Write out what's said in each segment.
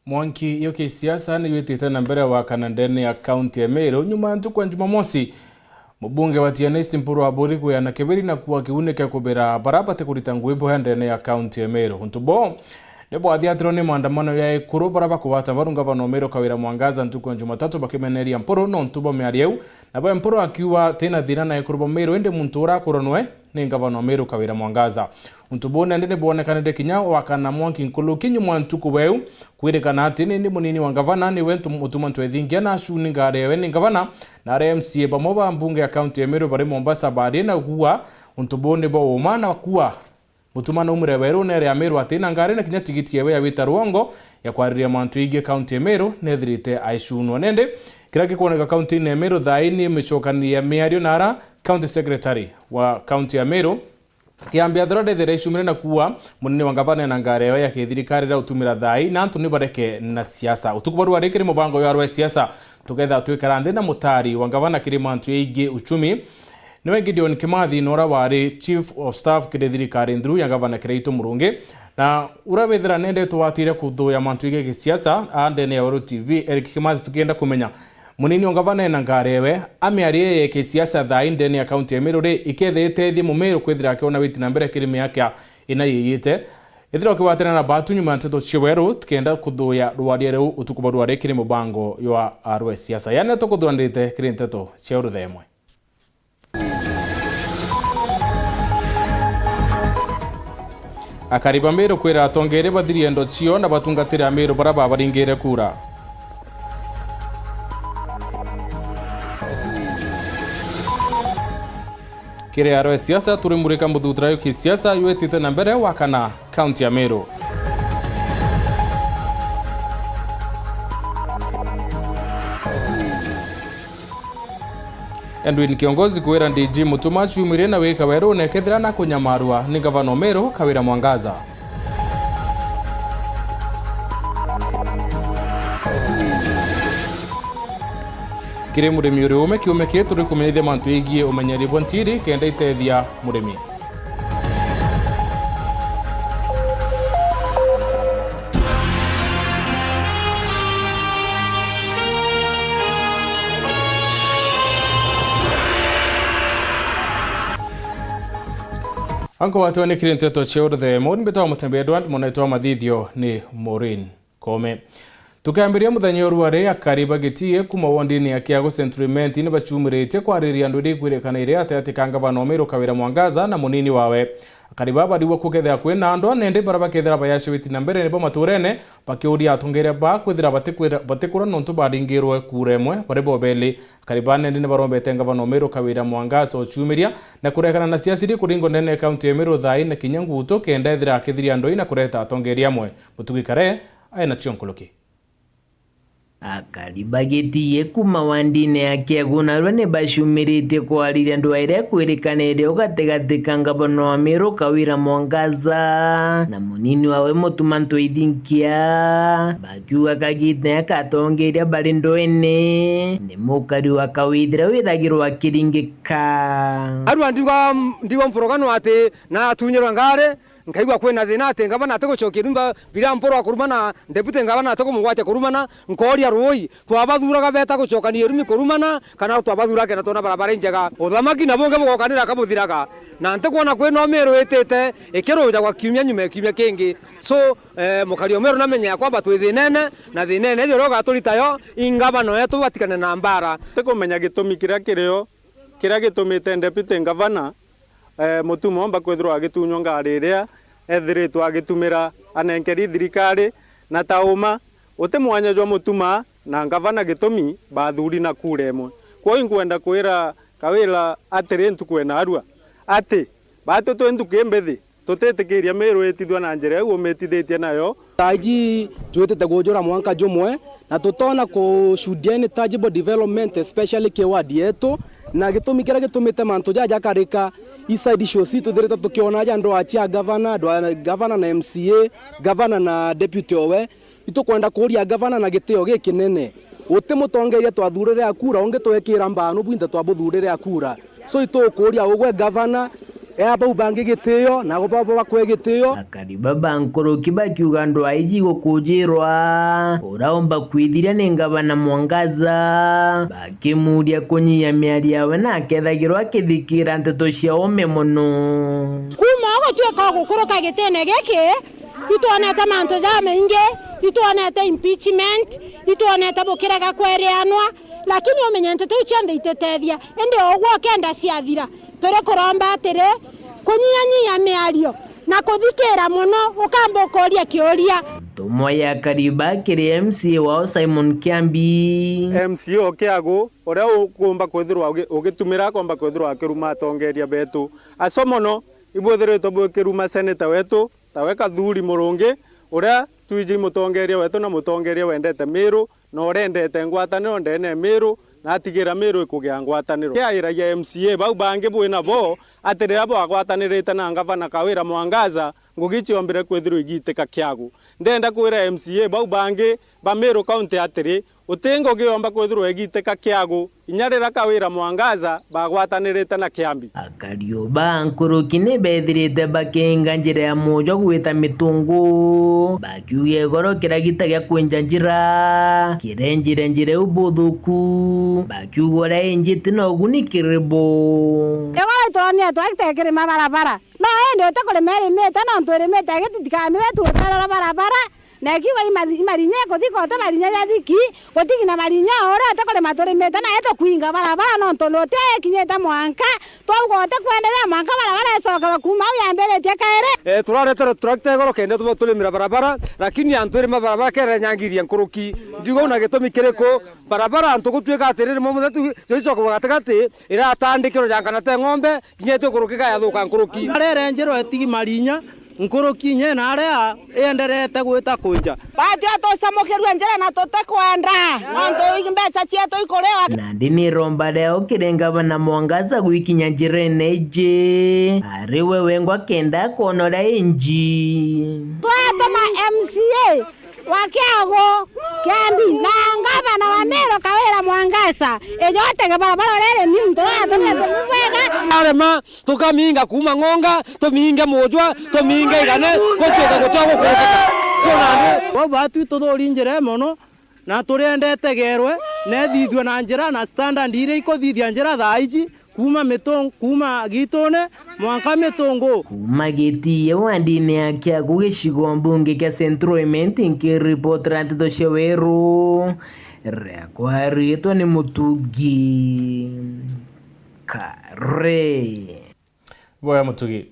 Mwanki yoke siasa ni wetete na mbere wa kanandene ya county ya Meru nyuma ntuku Jumamosi mbunge wa Ernest Mpuru Aburi kuyana keberi na kuwa kiuneke kubera barabate kuritanguibo handene ya county ya Meru ntubo nebo athiatiro ni maandamano ya ikuru baraba kubata barunga bano Meru Kawira Mwangaza ntuku Jumatatu bakimeneria Mpuru no ntubo miarieu na ba Mpuru akiwa tena thina na ikuru Meru ende muntura kuronwe ni ngavana Meru Kawira Mwangaza untubone ndene bonekanede kinya wakana Mwanki nkulu kinyu mwantuku weu kwirekana ati ni munini wa ngavana ni wentu mutuma ntwethingia na shuni ngarewe ni ngavana na RMCA bamoba mbunge ya county ya Meru bari Mombasa bari na kuwa untubone bo umana kuwa mutuma no mreweru nere ya Meru atina ngare na kinya tigiti yewe ya wita ruongo ya kwariria mantu ige county ya Meru nethirite aishunwa nende kiraki kuoneka county ya Meru thaini michokania miario nara county secretary wa county ya Meru kiambia throde thireshumire na kuwa munene wa ngavana na ngarewe ya kithirikari ra utumira thai na antu ni bareke na siasa utukubaru arikiri mubango ya rwa siasa together twikarande na mutari wa ngavana kirima antu ige uchumi niwe Gideon Kimathi nora wari chief of staff kithirikari ndru ya ngavana Kirito Murungi na urabethira nende twatire kuthuya mantu ige gisiasa andene ya Oro TV Eric Kimathi tukienda kumenya munini wa ngavana na ngarewe amiarie ye kisiasa thai ndene ya county ya Meru ri ikethete thi mumeru kwithira akiona witi na mbere kirimi yake ina yiyite ithira kiwatena na batu nyuma nteto chiweru tukenda kuthuya rwarie reu utukuba rwarie kiri mubango yo arwe siasa yana tukuthuandite kiri nteto cheuru themwe akariba Meru kwira atongere bathirie ndo cio na batungatira Meru baraba baringire kura kire arwe siasa turimurika muthutra yuki siasa yuetite na mbere wakana county ya Meru Edwin kiongozi kwira DG mutuma ciumire na wika weru nekethira na kunyamarua ni gavana Meru Kawira Mwangaza kire murimi uri ume kiume kietu ri kumenyithia mantu igie umenyeri bontiri kenda itethia murimi Anko watu ni kiri nteto cheuru the Maureen betawa mutembe Edward monaitoa mathithio ni Maureen Kome tukambiria muthenya uruare akariba gitie kuma wondini ya Kiago Centriment ni bachumirite kwariria nduri kwirekana ire ate kangavana Meru Kawira Mwangaza na munini wawe akariba badiwa kukethea kwina ando nende baraba kethera bayashe witi na mbere nebo maturene bakiuria atungere ba kwithira batikura nontu badingirwe kuremwe barebo beli akariba nende ne barombete ngavana Meru Kawira Mwangaza ochumiria na kurekana na siasiri kuringo nene county ya Meru thai na kinyangu uto kenda ithira akithiria ndoi na kureta atongeria mwe mutugikare aina chionkoloki akariba gitie kuma wandine ya Kiago narwa ne bashumirite kwariria andu aire kwirikanire ugategate ngavana wa Meru Kawira Mwangaza na munini wawe mutuma ntwithinkia bakiuga kagite akatongeria bari ndoene ni mukari wa kawithira withagirwa kiringika arwa ndigo mporogano ati na tunyerwa ngare nkaigwa kwena thina ati ngavana atigucokia bila Mpuru akurumana deputy ngavana atigumugwatia kurumana nkoria rui twabathuraga beta gucokania rumi kurumana kana twabathura kena tona barabara njega uthamaki na bonge mugokanira kamuthiraga na ntikwona kwena Meru itete ikiruja kwa kiumia nyume kiumia kingi so mukari Meru namenya kwamba twithinene na thinene ithio roga turitayo ingavana yetu batikane na mbara tikumenya gitumi kiria gitumite deputy ngavana mutumo omba kwithirwa agitunywa ngari iria ethiritwo agitumira anenkeri thirikari na tauma uti mwanya jwa mutuma na ngavana gitumi bathuri na kura emwe kwa ingwenda kwira Kawira atiri ntukwena arua ati batu twentuke mbethi tutetikiria Meru etithwa na njira egu metithitie nayo taji twetete gujura mwanka jumwe na tutona kushuhudia ni tangible development especially kiwadi yetu na gitumi kira gitumite mantu jaja karika inside shows tuthirite tukiona ndo achia governor na MCA governor na deputy owe itukwenda kuria governor na gitio gikinene uti mutongeria twathurire akura ungi twekira mbanu bwinde twabuthurire akura so itukuria ugwe governor aba ubange gitio na go baba bakwe gitio akariba bankoroki bakiuga andu aiji gukujirwa uraomba kwithiria ni ngavana Mwangaza bakimuria kunyia miari yawe na akethagirwa akithikira nteto cia ome muno kuma gutwika gukuruka gitene giki ituonete mantu ja maingi ituonete impeachment ituonete bukiraga kwereanwa lakini umenye nteto cionthe itetethia ende ogwo kenda ciathira turi kuromba atiri kunyianyia miario na kuthikira muno ukamba ukoria kiuria Tumo ya kariba kiri MCA wao Simon Kiambi MCA kiago uria ukumba kwithirwa ugitumira komba kwithirwa akiruma atongeria betu asomono ibuthiritwo bwikiruma seneta wetu tawe Kathuri Murungi uria twiji mutongeria wetu na mutongeria wendete Miru na urendete ngwataniro ndene Miru na atigira Miru ikugia ngwataniro kiairagia MCA bau bangi bwina bo atirira bo agwatanirite na ngavana Kawira Mwangaza ngugiciombire kwithirwa igiteka kiagu ndenda kwira MCA bau bangi ba Miru county atiri utingo giomba kwithirwa igiteka kiagu inyarira Kawira Mwangaza bagwatanirite na Kiambi akarioba nkoroki ni bethirite bakinga njira ya mojo gwita mitungu bakiuge goro kiragita gya kwenja njira kirenjire ubuthuku bakiugora enjiti no gunikiribo egora itorania twakitekere mabarabara no ende utakore meta no ntwere meta gitikamire tutarara barabara na kiwa imarinya kuthiko ta marinya ya thiki gutigina marinya ora atakore matore meta na eto kuinga barabara no ntolote kinyeta mwanka twagote kwendelea mwanka barabara esoka kuma yambere tekere turarete tractor goro kende tulimira barabara lakini antwere mabarabara kere nyangiria nkoroki ndigo na gitumi kiriko barabara antu gutwika atiriri mo muthetu yoicoka gatagatĩ iratandikiro jangana te ng'ombe kinyete kuruki ga thuka nkoroki arere njero etigi marinya nkoroki nye na aria enderete gwita kunja batio tucamukiru njira na tutakwenda nontu mbeca cietu ikurewa na ndini romba leo kirengavana Mwangaza gwikinya njirene ije ari wewe ngwa kenda kuonora inji twatuma MCA wakiago Kiambi na ngavana wa Meru Kawira Mwangaza ejotege barabara rere mimto atomete arema tukaminga kuma ng'onga tuminge mujwa tuminge igane gutwika gutwago kweteka sonane bo batu tuthuri njira mono na turiendete gerwe ne thithwe na njira na standard ire ikothithia njira thaiji kuma mitongo kuma gitone mwanka mitongo kuma giti wandini ya Kiagu gicigo mbunge kia Central Element nkiripotera nteto cia Weru riakwa ritwa ni Mutugi Kare boya Mutugi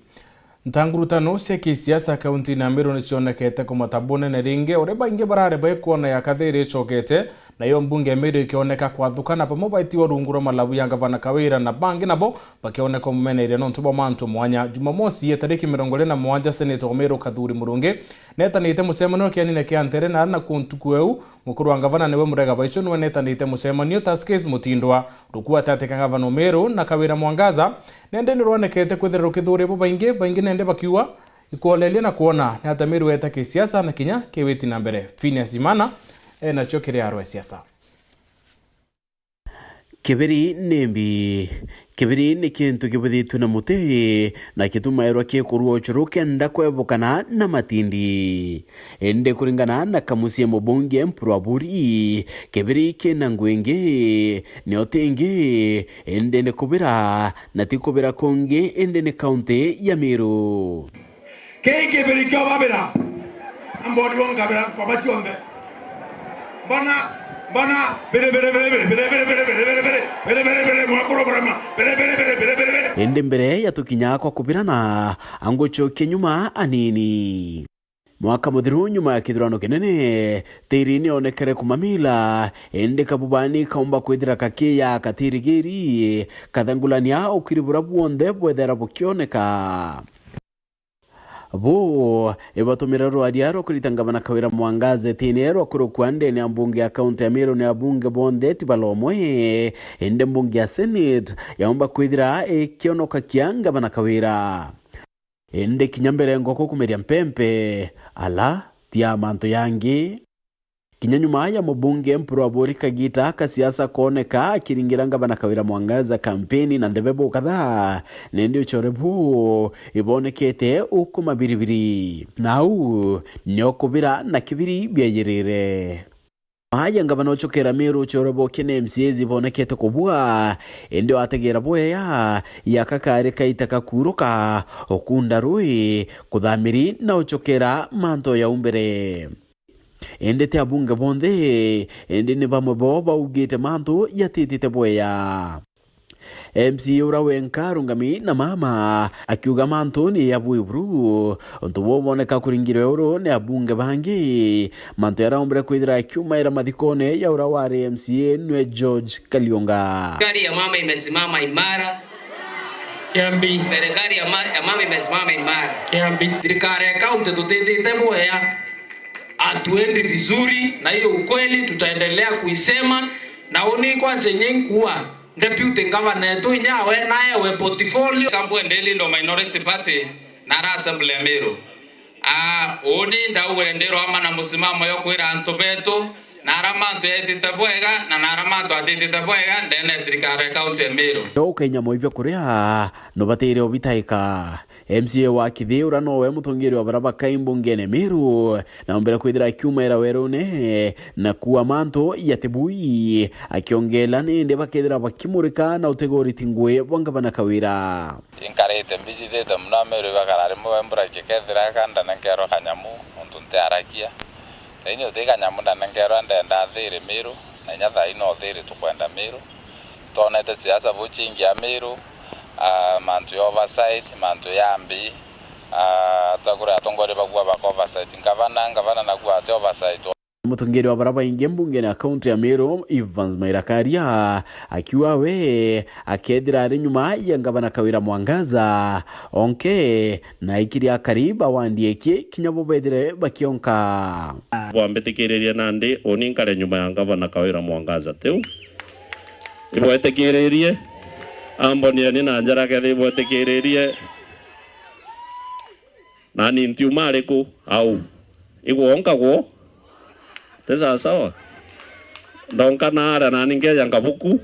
ntangurutano cia kisiasa kaunti na Meru nicionekete kumatabone na ringe ore baingi barare baikuona ya kathiri icokete na yo mbunge Meru ikioneka kwathukana pamo baitiwa runguro malabu ya gavana Kawira na bangi nabo bakioneka mumeneire no ntubo mantu mwanya Jumamosi ya tariki 27 Senator Meru Kathuri Murungi netanite musemano kianine kiantere na kuntukueu mukuru wa gavana niwe murega baicho niwe netanite musemanio taskes mutindwa rukuwa tate gavana Meru na Kawira Mwangaza nende nironekete kwithira kithuri bo baingi nende bakiwa ikolelia na kuona ni hata Meru eta kisiasa na kinya keweti na mbere Phineas Imana na chokere arwa siasa Kibiri nembi kibiri ni kintu kibuthitu na muti na kitumairwa kikuruo churu kenda kwebukana na matindi ende kuringana na kamusi ya mubunge Mpurwaburi kibiri kina ngwenge ni otengi ende ne kubira na tikubira konge ende ne kaunti ya Meru kibiri kyo babira ambodi wonga bira kwa bachiombe bana ende mbere ya tukinya kwa kubirana angocho kenyuma anini mwaka muthiru nyuma ya kithurano kinene tirini onekere kumamila ende kabubani kaumba kwithira kakia katirigiri kathangulania ukiribura buonde bwethera bukioneka bo ebatumira rwadiaro kulitangana Kawira Mwangaza tinero kurukwande ni mbunge ya kaunti ya Meru ni mbunge bonde tibalomwe ende mbunge ya Senate yaomba kwithira ekionoka kianga bana Kawira ende kinyambere ngoko kumeria mpempe ala tia manto yangi Kinya nyuma ya mubunge Mpuru wa Buri Kagita kasiasa kuoneka akiringira ngavana Kawira Mwangaza kampeni na ndebebo kadhaa nende uchorebu ibonekete uku mabiribiri nau nyokubira na kibiri byayirire Haya ngavana ochokera Meru uchorebu kene MCAs ibonekete kubua ende wategera boya yakakare kaita kakuruka okunda rui kudhamiri na ochokera manto ya umbere ende te abunge bonde ende ne bamwe boba ugite manto yatitite boya MC ura wenka rungami na mama akiuga manto ni yabuibru onto boneka kuringiro euro ne abunge bangi manto yara umbre kuidra kyuma era madikone ya ura ware MCA nwe George Kalionga. Serikali ya mama imesimama imara. Kiambi serikali ya mama imesimama imara. Kiambi serikali ya kaunti tutitite boya atuende vizuri na hiyo ukweli tutaendelea kuisema na uni kwa chenye kuwa deputy governor yetu nyawe naye we portfolio kambo endeli ndo minority party na assembly ya Meru oni ndawe ndero ama na musimamo yo kwira antobeto na aramanto yetite bwega na aramanto atitite bwega ndene serikali county ya Meru yo Kenya moibya kuria no batere obitaika MCA wa Kithiura nowe mutongeri wa baraba kaimbungene Meru na mbere kwithira kyuma era werone na kuwa manto yatebui akiongela nende bakethira bakimurika na utegori tingwe bwangabana Kawira inkarete mbijithete muna Meru bakarare mwe mbura kikethira kanda nankero kanyamu untunte arakia Nenyo thika nyamu nankero ndenda thiri Meru na nyatha ino thiri tukwenda Meru tonete siasa buchingi ya Meru mantu ya oversight mantu ya mbi takura atongore bagwa bako oversight ngavana na gwa ate oversight mutongeri wa baraba inge mbungene account ya Meru Evans Mairakaria akiwa we akedira ari nyuma ya ngavana Kawira Mwangaza onke na ikiria kariba wandieke kinyabobedere bakionka bwambetekereria nande oninkare nyuma ya ngavana Kawira Mwangaza teu ibwetekererie amboni ni na njara ke thibwetekererie nani ntiumare ku au igwonka gwo tesa sawa ndonka nara nani ngeja ngabuku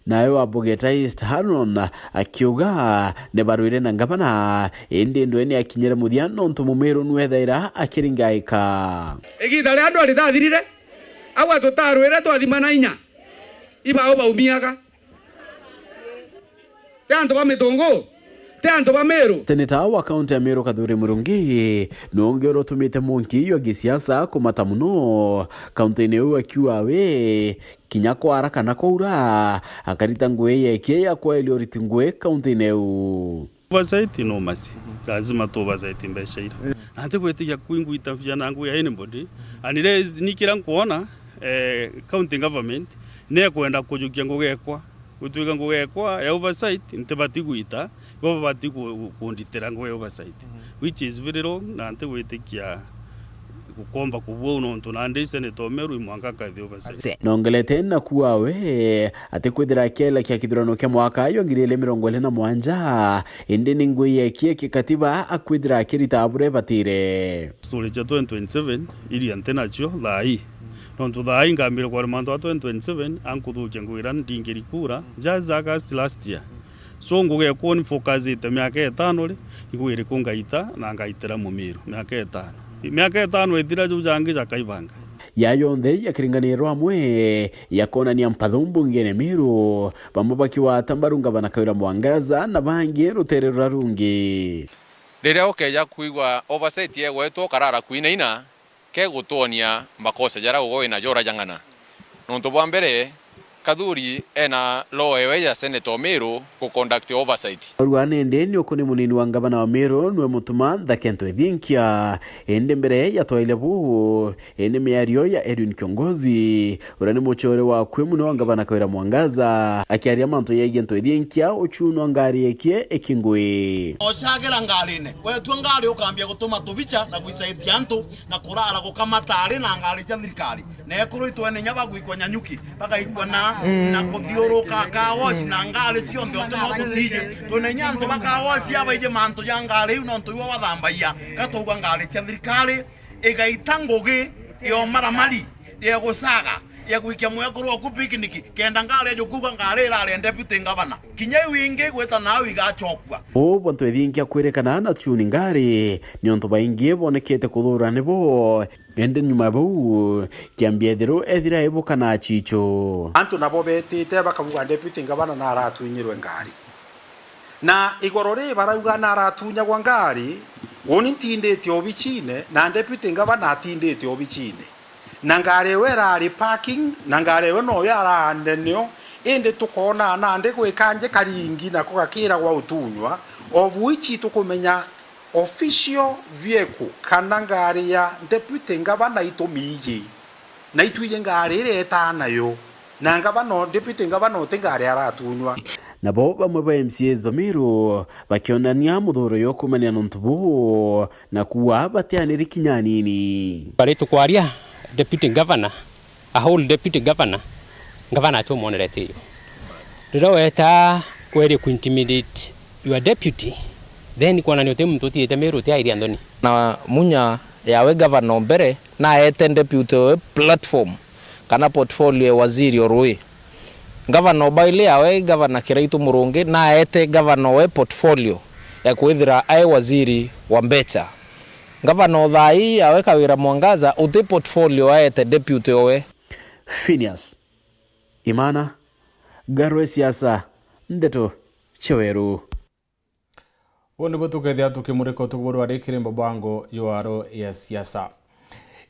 nawe wabugeta East Haron akiuga ne baruire na ngavana ende ndweni akinyere muthiano ntumu Meru nwethaira akiringaika igitha ria andu ari tathirire agwa tutarwire twathimana inya ibao baumiaga Tanto ba mitongo tanto ba Meru Seneta wa kaunti ya Meru Kadhure Murungi nongero tumite monki yo gisiasa kumata muno kaunti neu akiwa we kinyako haraka na koura akarita ngwe yeke ya kwa ilioriti ngwe kaunti neu oversight no masi lazima to oversight mbeshaira ante kwetikia kuingu itafia nangu ya anybody anile nikira kuona county government ne kwenda kujukia ngogekwa utwika ngogekwa ya oversight ntebati guita bo bati kunditera ngo oversight which is very wrong na ante kwetikia kukomba kubwo no tunande Senator Meru Mwanga kathi oversight nongelete na kuwa we atekwithira kela kya kithurano kya mwaka yo ngirele 27 ende ningwe yekie kikatiba akwithira kirita abure batire story cha 2027 ili antenacho thai nontu thai ngambire kwa manto 2027 ankuthukia ngwira ndingiri kura just August last year so nguge kuoni focus ite miaka 5 ri igwire kungaita na ngaitira Mumiru miaka 5 ithira jujangi jakaibanga yayonthe yakiringanirwo hamwe yakonania mpathumbu ngene Meru bamwe bakiwa tambarunga bana Kawira Mwangaza na bangi ruterera rungi riria ukeja kuigwa oversight yegwetwo karara kuinaina ke gutonia makosa jara ugoina jora jangana nonto bwa mbere Kadhuri ena law ewe ya Senator Meru ku conduct oversight. Rwane ndeni okone munini wa ngavana wa Meru nwe mutuma Thakento Ethinkia ende mbere ya toilebu ende miario ya Edwin Kiongozi urani muchore wa kwe muno wa ngavana Kawira Mwangaza akiaria manto ya Thakento Ethinkia ochuno ngari ekie ekingwe oshagera ngarine wetu ngari ukambia gutuma tubicha na kuisaidia antu na kurara gukamatari na ngari cha thirikari na ekuru itwene nyabagu ikonya nyuki baka ikona na kuthiuruka kawosi na ngari cionthe onto tije tune nyanto bakawosi abaije manto ya ngari uno ntu wa wathambaya katouga ngari cha thirikari igaita ngugi yo maramari ye gusaga ye gwikia mwekuru ku picnic kenda ngale jo kuga ngale rare deputy governor kinye wingi gweta nawe igachokwa bantu ethingia kwerekana na tuni ngari nionto baingi bonekete kuthurane bo ende nyuma bau kiambia thero ethira ebuka na chicho antu nabo betite bakabuga deputy governor na aratunyirwe ngari na igorore barauga na aratunya gwa ngari woni ntindete obichine na deputy governor atindete obichine na ngari wera ari parking na ngari we no yara ndenyo ende tukona na ande gwikanje karingi na kugakira gwa utunywa of which tukumenya official vehicle kana ngari ya deputy governor itomije na ituye ngari reta nayo na governor deputy governor tengari aratunywa nabo bamwe ba MCAs bamiru bakionania muthuro yo kumania nontubu na kuwa batianiri kinyanini baretu kwaria deputy governor a whole deputy governor to monerete yo riroweta kwere ku intimidate your deputy then kwana nyote mtu tiete meru tia iri andoni na munya yawe governor mbere na ete deputy platform kana portfolio waziri orwe governor baile yawe governor Kiraitu Murungi na ete governor we portfolio ya kuithira ai waziri wa Mbecha governor thai yawe Kawira Mwangaza uti portfolio aete deputy owe Phineas Imana Garwe siasa ndeto Cheweru Wone botukethia tukimurika tukuburu ari kirimbo bango yoaro ya siasa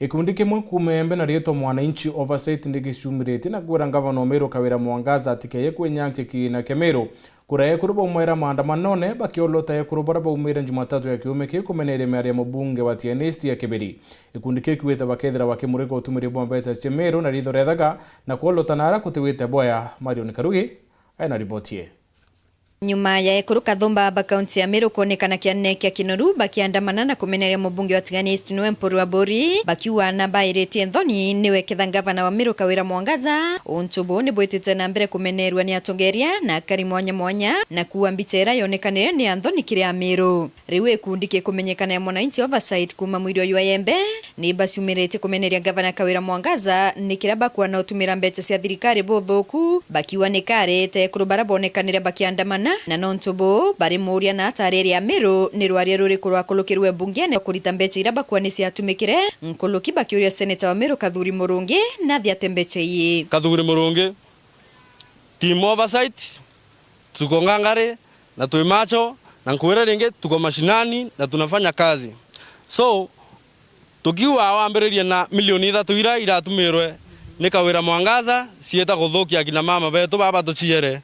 ikundi kimwe kumembe na rieto Mwananchi Oversight ndigishumirite na gwira ngavana Meru Kawira Mwangaza atikeye kwenyanke kina Kemeru kuraye kuruba mwera maandamanone bakiolota ya kurubara ba umira Jumatatu ya kiume kikumenere mari ya mbunge wa TNST ya Kibiri ikundi kikweta bakethira bakimurika utumire bomba ya Chemeru na ritho rethaga na kuolota nara kutiwite boya Marion Karugi aina ripotie Nyuma ya ekuruka thomba kaunti ya Meru kuonekana kianne kia kinoru bakiandamana na kumeneria mbunge wa TNST Noe Mpuru wa Bori bakiwa na bairete nthoni niwe ketha gavana wa Meru Kawira Mwangaza untubu ni bwetete na mbere kumenerwa ni atongeria na kari mwanya na kuwa mbitera yonekanire ni anthoni kiria Meru riwe kundike kumenyekana ya Mwananchi Oversight kuma mwiri wa Yembe ni basiumirete kumeneria gavana Kawira Mwangaza ni kiraba kwa na utumira mbecha cia thirikari bothoku bakiwa ni karete kurubara bonekanire bakiandamana na nontubu bari muria na tareri ya Meru ni rwari ruri kurwa kulukirwe bungene kurita mbecha iraba kwa nisi atumikire nkuluki bakiuria senator wa Meru Kathuri Murungi na thiate mbecha iyi Kathuri Murungi team Oversight tuko ngangare na tui macho na nkuwira ringi tuko mashinani na tunafanya kazi so tukiwa awambereria na milioni 3 ira atumirwe ni Kawira Mwangaza sieta guthukia kina mama betu baba tuchiere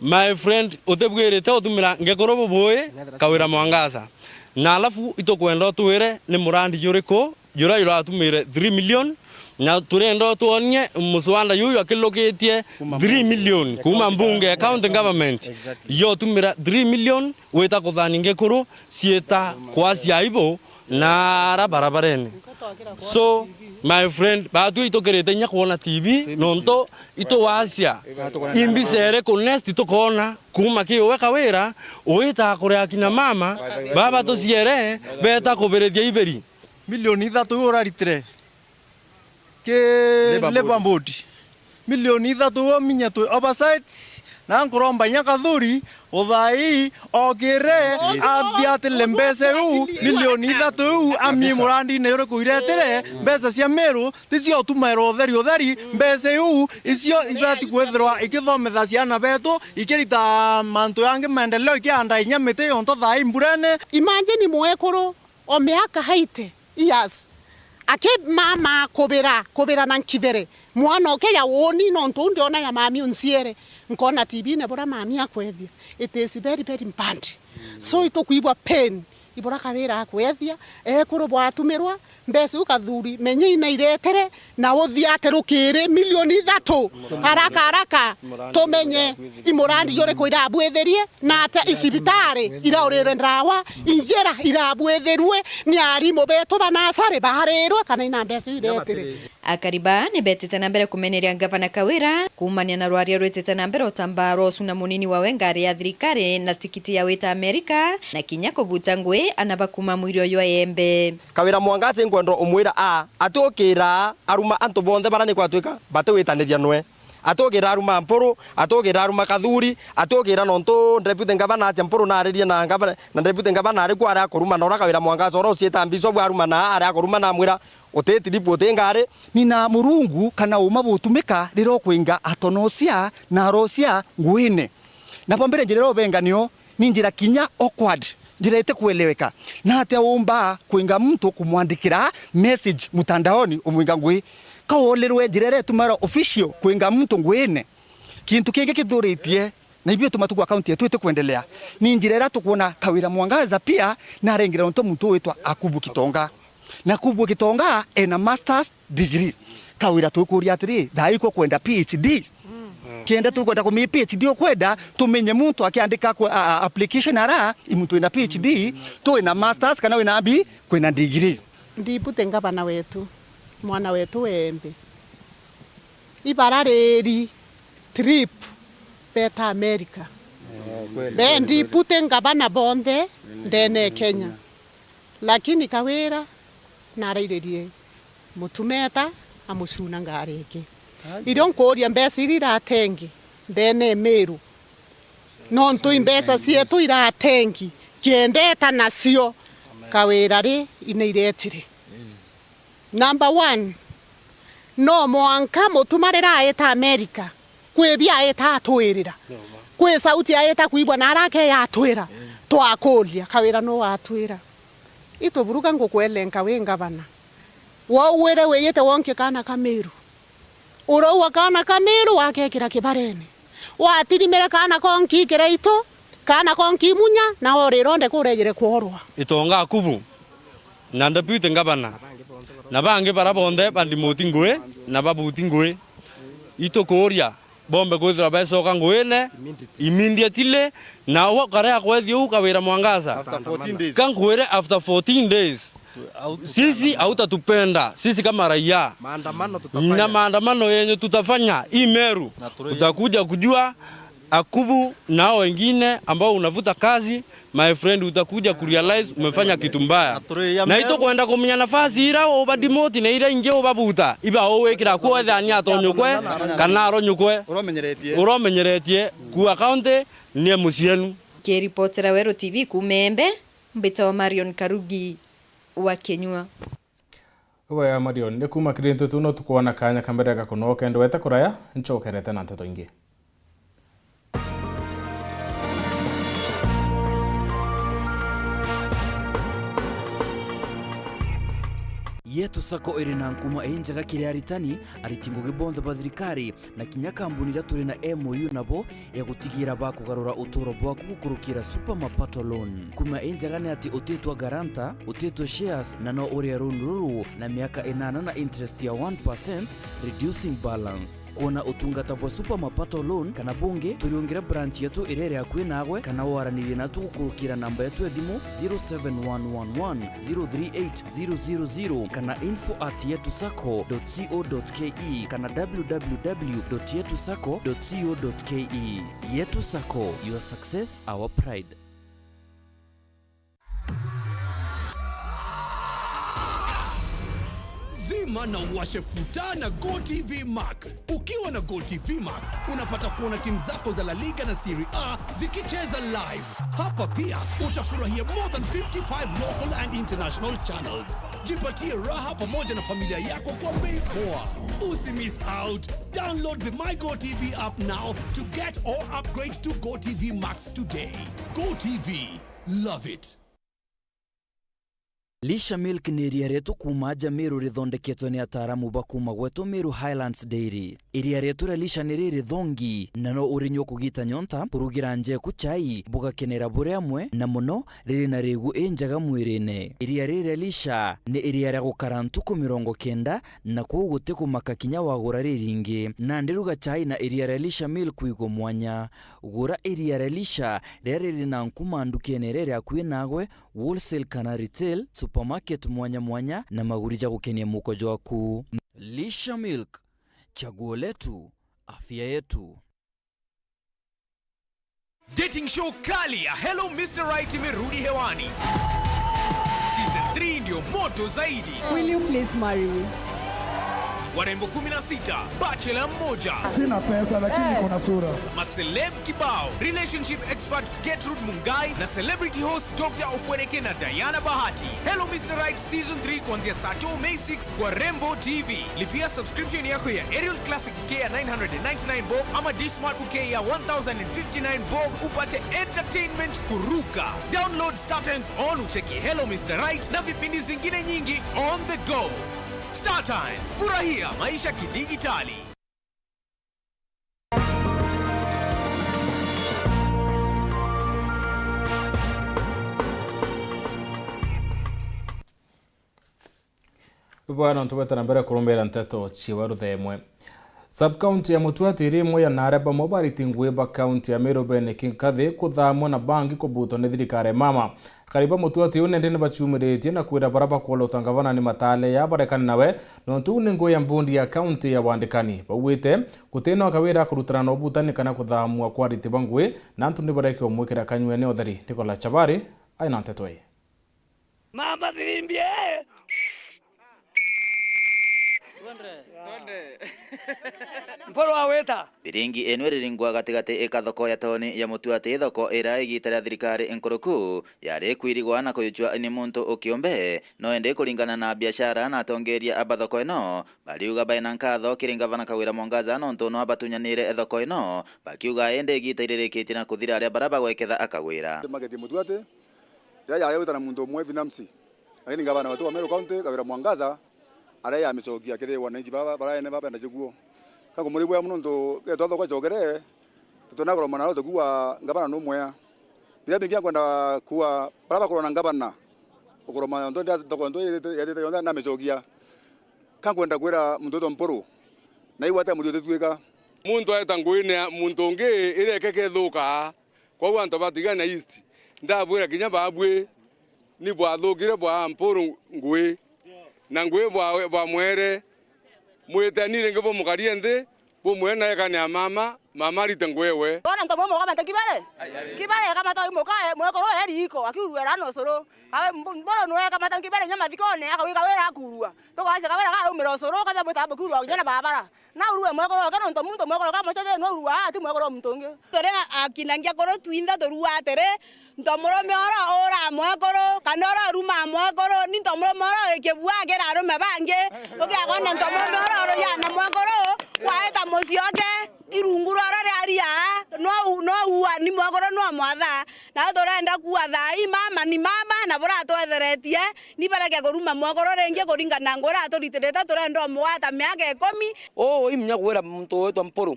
my friend utebwirite utumira ngekorobo boy Kawira Mwangaza na alafu itokwenda tuwire ni murandi yuriko yura atumire 3 million na turendo tuonye muswanda yuyu akiloketie 3 million kuma mbunge county government yo tumira 3 million weta kuthani ngekoro sieta kwasi aibo na barabareni so my friend batu itokerete nya kuona TV nonto ito wasia imbisere ku next itokona kuma kiwe Kawira uita kuria kina mama baba to siere beta kuberedia iberi milioni 3 uraritire ke leba mbodi milioni 3 minyato Oversight na nkuromba nya Kathuri uthai ogire athiate lembese u milioni 3 ami murandi ne yore kuiretire mbesa cia Meru ticio tumairo theri mbese u icio ithati kwethirwa ikithomethia ciana betu ikirita mantu yange maendeleo ikianda inyamite yonto thai mburene imagine mwekuru o miaka haite years ake mama kobera na nkivere mwana oke ya woni no ntundi ona ya mami unsiere nkona TV ne bora mami akwethia it is very bad so itokuibwa pain ibora Kawira akwethia kurubwa atumirwa mbesu Kathuri menye ina iretere na uthiate rukire milioni 3 haraka tumenye imurandi yore ko irabwetherie na ata isibitare iraurire ndawa injera irabwetherwe ni arimo beto banasare baharerwa kana ina mbesu iretere akariba ni betete na mbere kumeneria gavana Kawira kumania na rwaria rwetete na mbere otamba rosu na munini wawe ngari ya thirikari na tikiti ya wita Amerika na kinya kubuta ngwe anabakuma mwirio yo embe Kawira Mwangaza ngwendo umwira atukira aruma antu bonthe barani kwatuika bate witanithia nwe atukira aruma mpuru atukira aruma kathuri atukira nonto deputy governor acha mpuru na aririe na governor na deputy governor ari kwa ara kuruma na Kawira Mwangaza oro cieta mbiso bwa aruma na ari kuruma na mwira uteti ripoti ngari nina murungu kana uma butumika riro kwinga atonosia na rosia ngwine na pambere njirero benganio ni njira kinya awkward njira ite kueleweka na atia umba kwinga mtu kumwandikira message mutandaoni umwinga ngwi kaolerwe njirere tumara official kwinga mtu ngwine kintu kingi kithuritie na ibyo tumatuku account yetu ite kuendelea ni njirera tukuona Kawira Mwangaza pia na rengira onto mtu wetwa Akubu Kitonga na Akubu Kitonga ena masters degree Kawira tukuria atiri daiko kwenda PhD kienda tukwenda kumi PhD okwenda tumenye mtu akiandika application ara mtu ina PhD tu ina masters kana wina abi kwina degree ndipute ngabana wetu mwana wetu wembe ibarareri trip beta America be ndipute ngabana bonde ndene Kenya lakini Kawira narairerie mutumeta amusuna ngareke iron koria mbesa iratengi ndene Meru nonto imbesa cietu iratengi kiendeta nacio Kawira ri inairetire number 1 no mwanka mutumarira aeta America kwebia aeta atwirira kwe sauti aeta kuibwa na arake ya atwira twakolia Kawira no atwira ito buruka ngokwelenka wenga bana wo were weyete wonke kana Kameru uro wakana Kameru wakekira kibarene watirimere kana konki kireito kana konki munya na orironde kurejere kworwa itonga Akubu na deputy governor na bange barabonde bandi mutingwe na babuti ngwe itokoria bombe kwithira besoka ngwene immediately na wakare akwethio Kawira Mwangaza kangwere after 14 days sisi hautatupenda sisi kama raia na maandamano yenye tutafanya Meru utakuja kujua Akubu na wengine ambao unavuta kazi my friend utakuja kurealize umefanya kitu mbaya na ito kwenda kumenya nafasi ira obadimoti na ira inge obabuta iba owekira ko thani atonyukwe kana aronyukwe uromenyeretie ku account ni musienu ke reportera Wero TV kumembe mbita wa Marion Karugi wa Kenyua ya Marion ne kuma kirinto tuno tukwana kanya kambere gakono kendo weta kuraya nchokerete na ntoto ingi Yetu Sacco iri na nkuma enjaga kire aritani aritingo gibonde bathirikari na kinya kambuni turi na MOU nabo ya gutigira bakugarura utoro bwaku gukurukira super mapato loan kuma enjaga ne ati utetwa garanta utetwa shares na no uri runduru na miaka 8 na interest ya 1% reducing balance kuona utungata bwa super mapato loan kana bunge turiongera branch yetu irere yakwe nagwe kana waranire na tugukurukira namba yetu ya thimu 0711038000 kana info@yetusacco.co.ke kana www.yetusacco.co.ke. Yetu Sacco, your success, our pride. Zima na uwashe futa na GoTV Max. Ukiwa na GoTV Max, unapata kuona timu zako za La Liga na Serie A zikicheza live. Hapa pia utafurahia more than 55 local and international channels. Jipatie raha pamoja na familia yako kwa bei poa. Usimiss out. Download the My GoTV app now to get or upgrade to GoTV Max today. GoTV, love it. Lisha Milk ni iria retu kuma Meru rithondeketwo ni ataramu bakuma gwetu Meru Highlands Dairy. Iria retu ra Lisha ni riri thongi na no urinyo kugita nyonta kurugira nje ku chai bugakenera bure amwe na muno riri na regu enjaga mwirine. Iria riri Lisha ni iria ra gukara ntuku 90 na kuguti kumaka kinya wagura riringi na ndiruga chai na iria ra Lisha Milk igo mwanya gura iria ra Lisha riri na nkuma ndukenere ya kwinagwe wholesale kana retail supermarket mwanya mwanya na magurija gukenia mukojo waku. Lisha Milk, chaguo letu, afya yetu. Dating show kali ya Hello Mr. Right imerudi hewani. Season 3 ndio moto zaidi. Will you please marry me? Warembo 16, bachelor mmoja. Sina pesa lakini niko na sura. Maceleb kibao, relationship expert Gertrude Mungai na celebrity host Dr. Ofweneke na Diana Bahati. Hello Mr. Right Season 3 kuanzia saa 2 May 6 kwa Rembo TV. Lipia subscription yako ya Aerial Classic K ya 999 bob ama D-Smart K ya 1059 bob upate entertainment kuruka. Download Star Times on ucheki Hello Mr. Right na vipindi zingine nyingi on the go. Star Times, furahia maisha kidigitali. Bwana ntubeta mbere kurumbera nteto chiwaru themwe. Sub-county ya Mutuati rimwe ya nareba mobariti ngweba county ya Meru bene kinkathi kuthamwa na bangi kubuto ni thirikari mama. Kariba Mutuati unende ni bachumiretie na kwira baraba kwa utangavana ni matale ya barekani nawe nontu ni ngwe ya mbundi ya county ya wandikani. Bawite kuteno kawira kurutana no butani kana kuthamwa kwa riti bangwe na ntu ni bareke omwekera kanywe ne otheri Nicola Chabari aina ntetwe. Mama zilimbie. Mporo aweta Biringi enwere ringwa gatigate ekathoko ya toni ya Mutuati thoko era igitara thirikari enkuruku yare kwirigwa na kuyujwa ni muntu ukiombe no ende kulingana na biashara na tongeria abathoko eno baliuga baina nkatho kiringavana kawira Mwangaza no ntono abatunyanire thoko eno bakiuga ende igitairereketie na kuthira aria baraba gweketha akagwira mageti Mutuati ya utana muntu umwe binamsi lakini gavana watu wa Meru County kawira Mwangaza ara ya michokia kire wananchi bara ene baba ndajiguo kango muri bwa muno getwa thoko jogere tutonagoro manaro tuguwa ngabana no mwe bila bingia kwenda kuwa bara korona ngabana ukoroma ndo nda thoko ndo yete yonda na michokia kango enda kwera mtoto mporo na iwata mutete tweka muntu aita ngwine muntu ungi ireke kethuka kwa wantu batigana east ndabwira kinya babwe ni bwa thukire bwa mporo ngwe na ngwe bwa mwere mwetanire ngebo mukarie nthi bumwe na eka ni mama rite ngwewe ona ntomo mo kama takibale kibale kama to mo kae mo ko eri iko akiruera no soro kawe mbolo no kama takibale nyama thikone akawika wera akurua to kwa se kawera ka umero soro kada mo tabo kurua nyana babara na uruwe mo ko kana ntomo mo ko kama tete no ruwa ati mo ko mtonge tore akinangia koro twinda doruwa tere ntomoro meora ora mwakoro kanora ruma mwakoro ni ntomoro meora ekebua gera ro mabange oke akona ntomoro meora oro ya na mwakoro waeta mosioke irunguru arare aria no uwa ni mwakoro no mwatha na torenda kuatha i mama ni mama na bora twetheretie ni barake koruma mwakoro renge koringana ngora toritireta torenda mwata miaka 10 imnya kwera muntu wetu mporo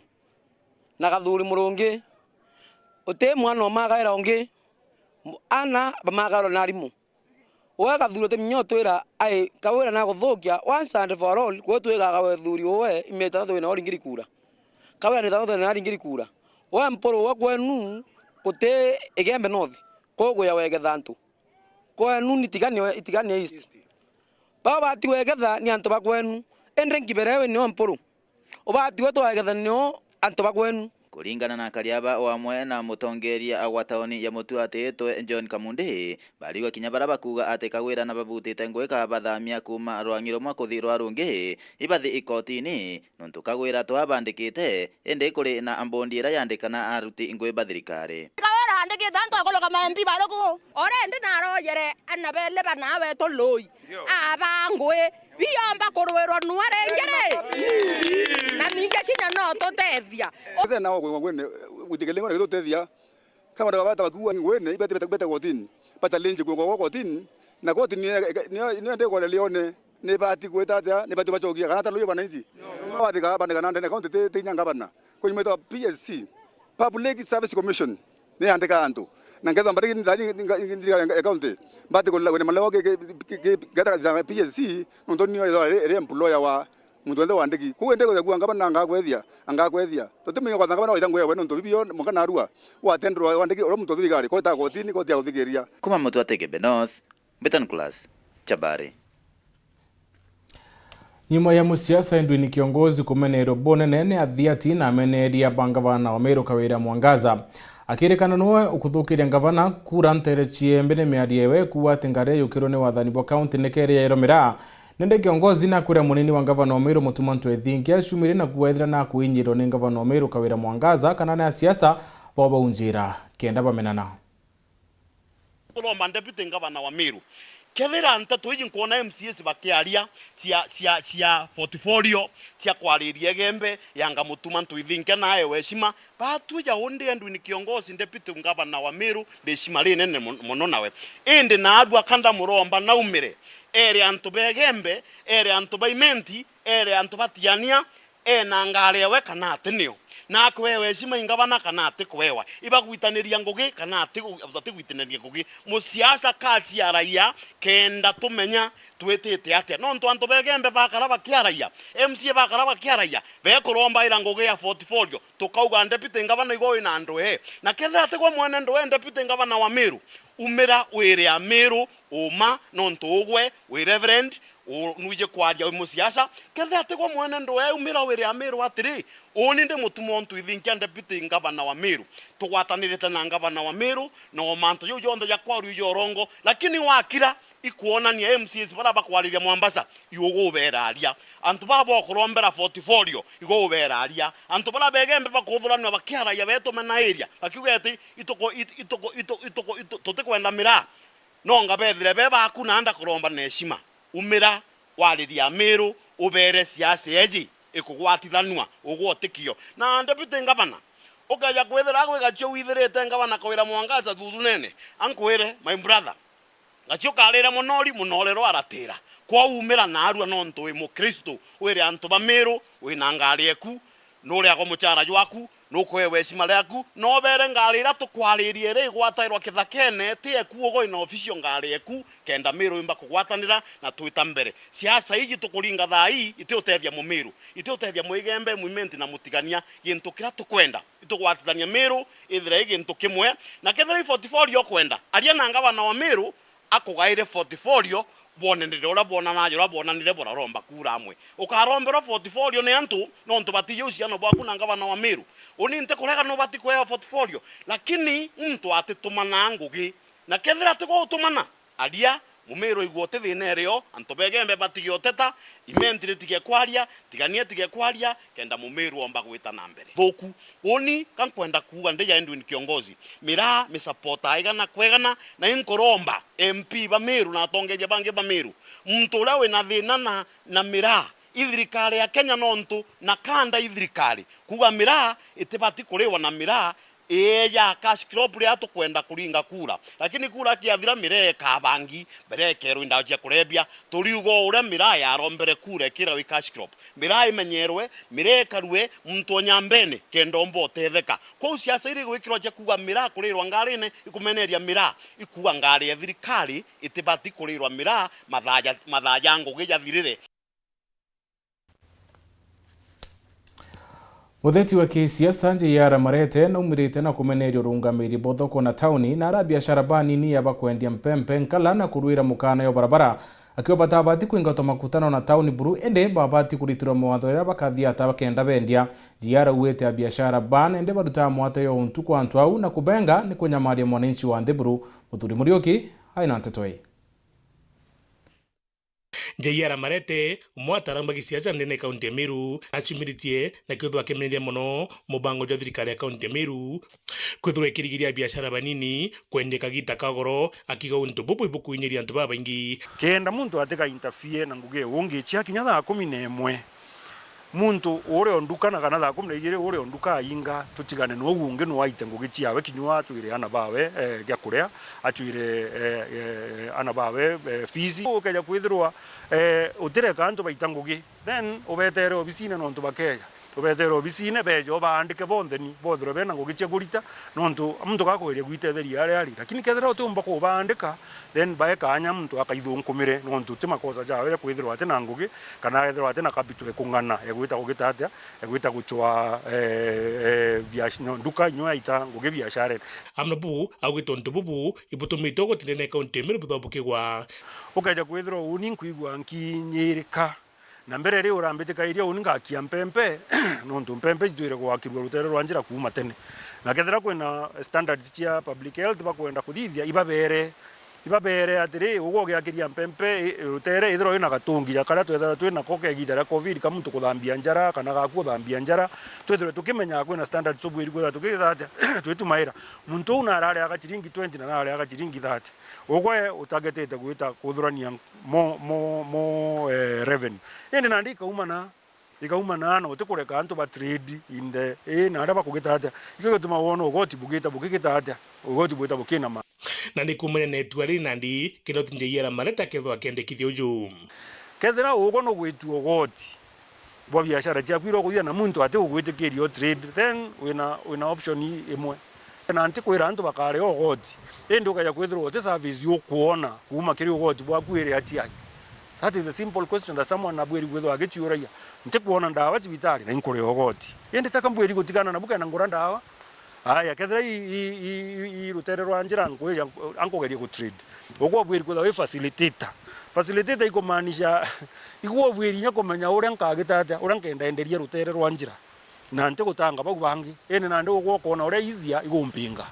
na gathuri murungi uti mwana omagaira ongi ana bamagaro narimu wega thurete minyotwira ai kawira na guthukia once and for all kwetwega gawe thuri owe imeta thwe na oringiri kura kawira ni thwe na oringiri kura we mporo wa kwenu kute egembe north kogo ya wege thantu kwenu nitigani east baba ti wegetha ni antu bakwenu endre ngiberewe ni mporo obati wetu wegetha ni antu bakwenu Kuringana na kariaba wamwe na mutongeria agwataoni ya Mutuati etwe John Kamundi baliwa kinya baraba kuga ate kawira na babutite ngweka bathamia kuma rwangiro mwa kuthirwa rungi ibathi ikotini nontu kawira twabandikite ende kuri na ambondira yandikana aruti ngwe bathirikari kawira andikite anto akoloka mambi baroko ore ndi narojere anabele banawe toloi abangwe biyamba korwero nuarengere na minge kinya no totethia na ngwene utikelengo na totethia kama ndabata bakuwa ngwene ibete beta kotini pata lenje kwa kotini na kotini ni ndeko leone ne bati kwetata ne bati bachokia kana talo bananzi batika bandika nande account te nyanga bana ko imeto PSC Public Service Commission ne andika antu na ngeza mbari ndani account bati ko le malawo ke gata PSC ndo ni re employer wa muntu ende wandiki ku ende ko ngaba nanga kwethia totimenye kwa ngaba no itangwe we ndo bibio mukana arua wa tendro wandiki ro muntu thirikari ko ta kotini ko tia uthigeria kuma Mutuati Kebe North Betan Class Chabari Nyuma ya musiasa ndwini kiongozi kumenero bonene athiati na ameneria bangavana wa Meru Kawira Mwangaza akirekana noe ukuthukiria gavana kura ntere chiembe miariewe kuwa tingare yukiro ne wathani bwa county nekere ya Iromira nende kiongozi na kura munini wa gavana wa Meru Mutumantu Ethingia shumire na kuwethira na kuinyiro ne gavana wa Meru Kawira Mwangaza kana na siasa boba unjira kenda bamenana kulomba deputy gavana wa Meru kethira ntatu iji nkona MCS bakiaria cia portfolio cia kwariria gembe yanga Mutumantu Ethingia naye weshima batu ya onde ndu ni kiongozi deputy gavana wa Meru beshima rinene muno nawe ende na adu akanda muromba na umire ere antu begembe ere antu baimenti ere antu batiania na ngarewe kana atenio na kwewe shima ingabana kana ate kwewa iba gwitaniria ngugi kana ate gwitaniria ngugi musiasa kazi ya raia kenda tumenya twetete atia no ntu antu begembe bakara bakiaraia MC bakara bakiaraia bekuromba ira ngugi ya portfolio tukauga deputy gavana igo ina ndoe na ketha ate kwa mwene ndoe deputy gavana wa Meru umira wire ya Meru uma no ntu ugwe we reverend nuje kwaria musiasa ketha ate kwa mwene ndoe umira wire ya Meru atiri oninde Mutumantu Ethingia deputy gavana wa Meru tugwatanirite na gavana wa Meru no manto yo yondo ya kwaru yo rongo lakini wakira ikuonania MCS bara bakwariria Mwambasa igo beraria antu baba okorombera portfolio igo beraria antu bara begembe bakuthurana bakiara ya beto mena area akigete itoko totekwenda mira no ngabethire beba akuna nda kuromba neshima umira wariria Meru ubere siasa eji ikugwatithanwa ugwotikio na deputy gavana ukaya kwethera gwegacho withirite gavana Kawira Mwangaza thuthu nene ankwire my brother gacho karira munolero aratira kwa umira na arua no ntwe mu Kristo wire antu ba Meru wina ngari eku no ria go muchara jwaku no kwewe simale yaku no bere ngarira tukwaririe ri gwatairwa kithakene tie kuogo ina official ngari eku kenda Meru imba kugwatanira na twita mbere siasa iji tukuringa thai ite utethia mu Meru ite utethia muigembe movement na mutigania gintu kira tukwenda itugwatithania Meru ithire gintu kimwe na kethira portfolio kwenda aria na gavana wa Meru akugaire portfolio bonenire ora bonana jora bonanire bora romba kura amwe ukarombera portfolio ne antu no ntu batiye uciano bwaku na gavana wa Meru oni nte kurega no bati kwa portfolio lakini mtu atitumana ngugi na kethira tiko utumana aria Mumeru igwote thinereo antu begembe batigioteta imentire tige kwaria tiganie tige kwaria kenda Mumeru omba gwita na mbere thoku oni kankwenda kuga ndeja endu ni kiongozi mira me support aigana kwegana na inkoromba MP ba Meru na tongeje bange ba Meru mtu lawe na thina na mira ithirikari ya Kenya nontu na kanda ithirikari kuga mira itibati kurewa na mira ya cash crop ria tukwenda kuringa kura lakini kura kiathira mireka bangi berekero inda cia kurebia turiugo ure mira ya rombere kura kira wi cash crop mira imenyerwe mireka ruwe mtu nyambene kendombo tetheka kwa siasa iri gwikiro cia kuga mira kurirwa ngarine ikumeneria mira ikuga ngari ya thirikari itibati kurirwa mira mathaja ngugi ya thirire Mutheti wa kisiasa Njeyara Marete na umirite na kumenerio rungamiri bothoko na tauni na ara biashara banini ya bakwendia mpempe nkala na kuruira mukana yo barabara akiwa batabati kuingato makutano na tauni buru ende babati kuritirwa mawatho ya bakathia atabakenda bendia Njeyara uwete ya biashara ban ende baruta mwate yo untu kwa antu au na kubenga ni kunyamaria mwananchi wa Ndeburu Muthuri Murioki haina ntetoi Njeyara Marete mwataramba gisiacha ndene kaunti ya Meru achimiritie na kithwa kemeneria muno mubango jwa thirikari ya kaunti ya Meru kwithwa ikirigiria biashara banini kwendeka gita kagoro akiga untu bubu ibukuinyiria antu babaingi kenda muntu ateka interfere na nguge wonge chia kinya thaa 11 muntu ore onduka na kana thaa 12 ore onduka inga tutigane no gunge no waite ngugi chiawe kinywa tuire ana bawe gya kuria atuire ana bawe fizi ukaja kwithirwa utire kantu baita ngugi then ubetere obisine no ntu bakeja ubethere obisine bejo baandike bondeni bothro bena ngugi chia gurita no ntu muntu gakwire gwitetheria ari lakini kethera utumba ko baandika then baeka anya muntu akaithunkumire no ntu timakosa jawe kwithirwa ate na ngugi kana ethirwa ate na capital ekungana egwita kugita atia egwita guchwa biashara nduka nyoya ita ngugi biashara amnabu agwito ntububu ibutumito gotinene kaunti Meru buthabukigwa ukaja kwithirwa uni nkuigwa nkinyirika na mbere ri urambiteka iria uninga kia mpempe nontu mpempe tuire gwakirwa rutere rwa njira kuuma tene na kethera kwina standards cia public health bakwenda kuthithia ibabere atiri ugo giakiria mpempe rutere ithiro ina gatungi ya kara twethera twina koke gitara covid kamuntu kuthambia njara kana gaku thambia njara twethira tukimenya kwina standards obwiri kwetha tukithate twetumaira muntu una arare aga chiringi 20 na arare aga chiringi 30 ugwe utagetete gwita kuthurania mo revenue ende nandika umana ikaumana na utikureka antu ba trade in the na araba kugitata ikyo tuma wono ugoti bugitata ugoti bwita bukina ma na ni kumene netwari nandi kino tinjeyera maleta ketho akendekithio uju kethera ugo no gwitu ugoti bo biashara cia kwiro kuya na muntu ate ugwitikirio trade then wina option imwe na anti kwira antu bakare ugoti enduka ya kwithiro ote service yo kuona kuma kiri ugoti bwa kwire atia. That is a simple question that someone abweri gwetho agechiuraia nte kuona ndawa cibitari na inkore ogoti yende takambweri gutigana na buka na ngura ndawa aya kethera i rutere rwa njira ngwe ankogeria ku trade ogwo bweri gwetho we facilitator ikomaanisha igwo bweri nya komenya uria nkagitata uria nkendenderia rutere rwa njira na nte gutanga bagu bangi ene na nde ogwo kona uria izia igumpinga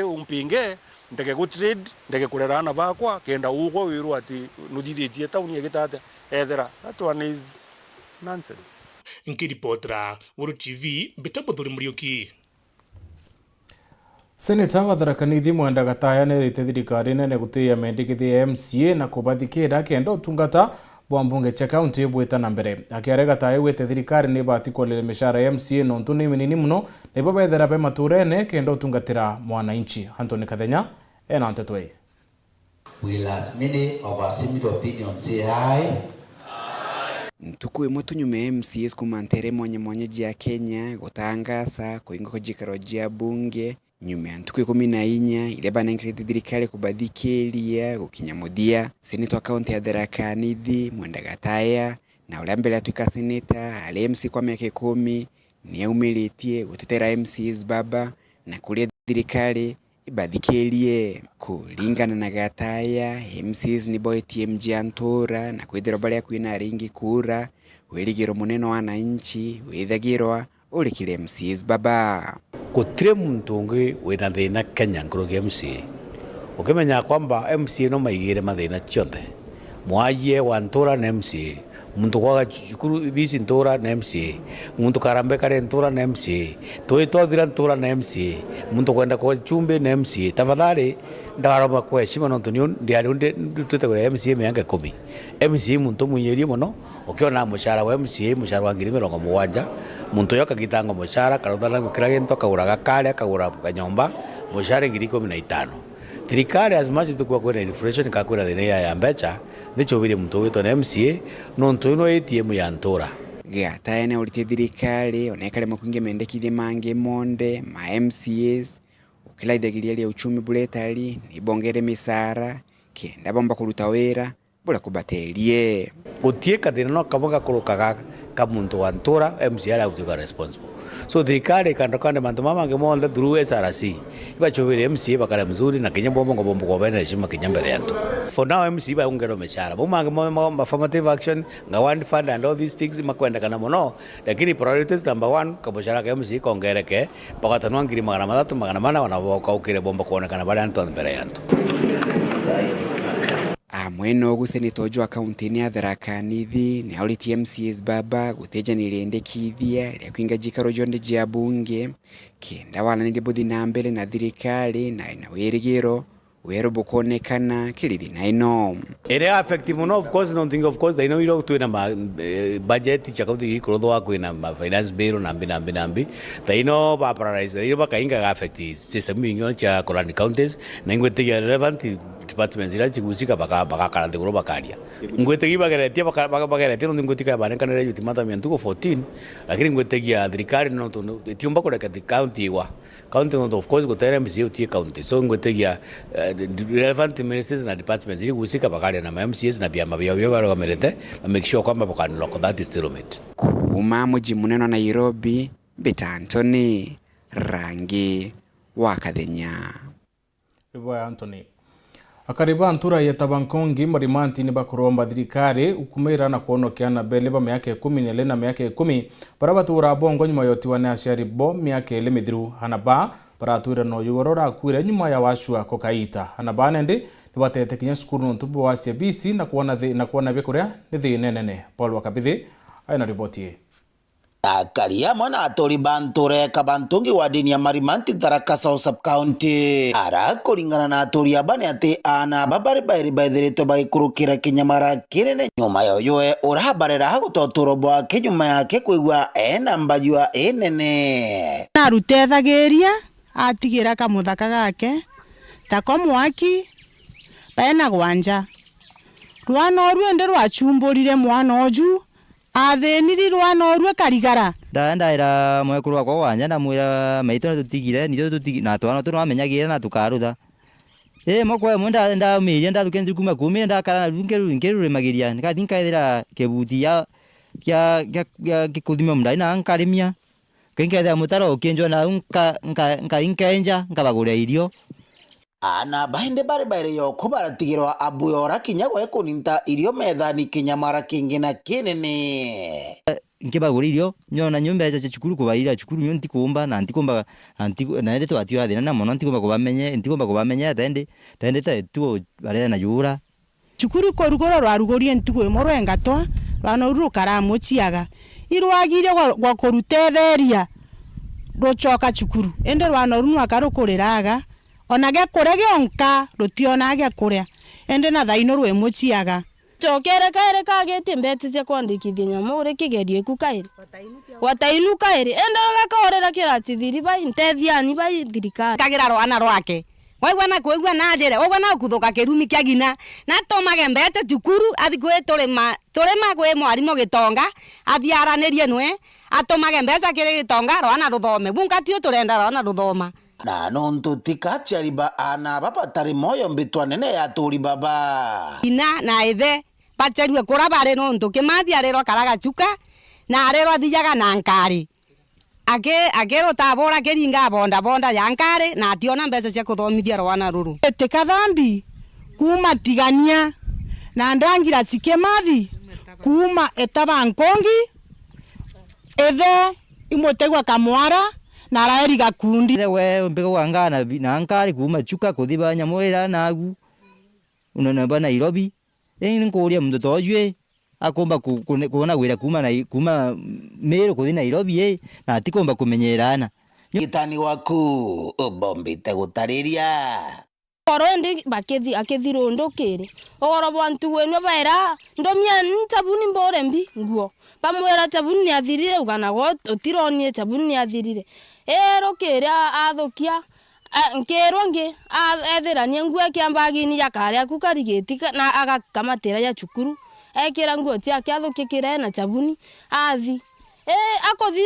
umpinge ndege go trade ndege kurerana bakwa kenda ugo wiru ati nudithithie tauni egitate ethera that one is nonsense. Nkiripotra Wuru TV Bitabuthuri Muriuki. Seneta wa Tharaka Nithi Mwenda Gataya nerite thirikari nene gutia mendikithia MCA na kubathikira kenda utungata bwa mbunge cha county bwita na mbere akiare Gataya wete thirikari ni bati kolele mishara ya MCA nontu ni minini muno nibo bethera be maturene kenda utungatira mwananchi. Anthony Kathenya ena ntetwe. Will as many of our similar opinion say aye? Ntuku imwe tunyume MCAs kumantere mwenye jia Kenya gutangasa kuinga kujikaro jia bunge nyume ntuku 14 ile banengirite thirikari kubathikĩria gukinyamuthia senator wa county ya Tharaka Nithi Mwenda Gataya na ule mbele atuika senator ali MC kwa miaka 10 ni aumiritie gutetera MCAs baba na kulia thirikari ibathikĩrie kulingana na Gataya MCAs ni boy TMJ Antora na kwithira bali kwina ringi kura wirigiro munene wa wananchi withagirwa urikire MCAs baba gutire muntu ungi wina thina Kenya nguruge MCA ukimenya kwamba MCA no maigire mathina ciothe mwaye wa Antora na MCA muntu kwa chukuru bisi Ntora na MCA muntu karambe kare Ntora na MCA toithira Ntora na MCA muntu kwenda kwa chumbe na MCA tafadhali ndaroma kwa heshima nontu ni ndiarunde tutete kwa MCA miaka 10 MCA muntu munyerie muno ukiona mushara wa MCA mushara wa 70,000 muntu yoka gitango mushara karuthana gukira gento kagura kale kagura kanyomba mushara 15,000 thirikari as much as tukwa kwena inflation kakwira thina ya mbecha nicho bire muntu wito na MCA nontu no ATM ya Ntora Gataya na urite thirikari onekale makunge mendekithie mange monde ma MCAs ukilaithagiria ria uchumi buletari nibongere misara kenda bomba kuruta wira bula kubaterie gutieka thina no kaboga kurukaga ka muntu wa Ntora MCA ala utuka responsible so thirikari kandokande mantu mamange monde through SRC ibachovire MCA bakara mzuri na Kenya bombo kwa bena heshima Kenya mbele yantu for now MCA ba ungero meshara bomange affirmative action ngawandi fund and all these things makwenda kana mono lakini priorities number 1 kaboshara ka MCA kongereke bakatanwa ngiri 300 wanaboka ukire bomba kuonekana bale antu mbele yantu mweno guseneta wa county ya Tharaka Nithi ni auritie MCAs baba guteja nirendekithia ria kwinga jikaro jonde jia bunge kenda wana nilibuthi na mbele na thirikari na ina wirigiro weru bukonekana kirithi na ino ere effective no of course no think of course they know you know to na budget cha kauthi kurotho wa kwina finance bill nambi they know ba prioritize they ba kainga effective system mingi cha Korani counties na ingwete relevant department ila chigusika baka karante kuro bakaria ngwete gibageretia bakageretia no ngwetika banekana ile yutimata 14 lakini ngwete ya thirikari no tiumba kureka county wa county no of course gutera MCA utie county so ngwete ya relevant ministers na department ili gusika bakaria na MCAs na biama byo baro wamerete make sure kwamba bakanlock that is still met kuma muji muneno Nairobi Betantoni Rangi wa Kathenya Ibo Anthony akariba ntura ya Tabankongi marimanti ni bakuromba thirikari ukumira na kuonokeana bele ba miaka 10 na miaka 10 barabatura bongo nyuma yotiwa na aciari bo miaka 2 mithiru hanaba baratura no yugorora kwire nyuma ya washua kokaita hanaba nende ni batete kinya skuru no tubo wa CBC na kuona bikuria ni thine nene. Paul Wakabithi aina ripoti. Akaria mwana atori banture Kabantongi wa dini ya Marimanti Tharaka South Sub-County. Ara kulingana na atori abane ate ana babari bairi baithiritwe bagikurukira kinyamara kinene nyuma yoyoe urahabarera hagutotoro bwa kinyuma yake kwigua ena mbajua enene. Narutethagiria atigira kamuthaka gake tako mwaki baena gwanja rwana oru ende rwachumburire mwana oju atheniri rwana oru karigara ndaira mwekuru wakwa wanja na mwira maito tutigire nitho tutigire na twana turamenyagira na tukarutha mokwa mwenda ndaumiria ndathukenzi kuma kumira ndakara ngeru magiria ngathinka ethira kebuti ya kuthima mundai na nkarimia kengethira mutaro ukinjwa na nkainkenja nkabagura irio ana bahinde bare yo kubaratigirwa abuyora kinyagwa ekuninta irio methani kinyamara kingina kinene nkibagura irio nyona nyumba ya chukuru kubaira chukuru nyo ntikumba na ntikumba na ndeto atira thina na mono ntikumba kubamenya tende tu barera na yura chukuru ko rugoro rwa rugorie ntigo imoro engatwa bana urukara muchiaga irwagire gwa korutetheria rochoka chukuru ende rwana runwa karukuriraga onage kurege onka rutionage kuria ende na thaino rwe muchiaga chokere kaire kagete mbeti cia kwandikithia nyamu uri kigerie ku kaire watainu kaire ende gakaorera kirachithiri bai ntethiani bai thirikari kagira rwana rwake waigwa na kuigwa na njere ogwa na kuthuka kirumi kia gina na tomage mbete cukuru athi kwe turima kwe mwarimu Gitonga athiaranirie nwe atomage mbeca kiri Gitonga rwana ruthome bunkatio turenda rwana ruthoma na nonto tikachariba ana baba tari moyo mbitwa nene ya turi baba ina na ithe bacharwe kurabare nonto kimathi arero karaga chuka na arero athiaga na nkari agero tabora kiringa bonda ya nkari na ationa mbeca cia kuthomithia rwana ruru etikathambi kuma tigania na ndangira sikemathi kuma Etabankongi ethe imotegwa kamwara na raeri gakundi we mbego wangana na nkari kuma chuka kuthiba nyamwira nagu unona bana Nairobi nkuria mtu tojwe akomba kuona gwira kuma Meru kuthi Nairobi na atikomba kumenyerana gitani waku ubombite gutariria korondi bakethi akithirundukire ogoro bantu wenwe baira ndomia ntabuni mborembi nguo pamwera tabuni ni athirire ugana go otironie tabuni ni athirire rokeria athukia nkero nge etherania nguo kiambagini yakaria kukarigeti na agakamatira ya cukuru ekira nguo tia kiathukia kire na tabuni athi akothi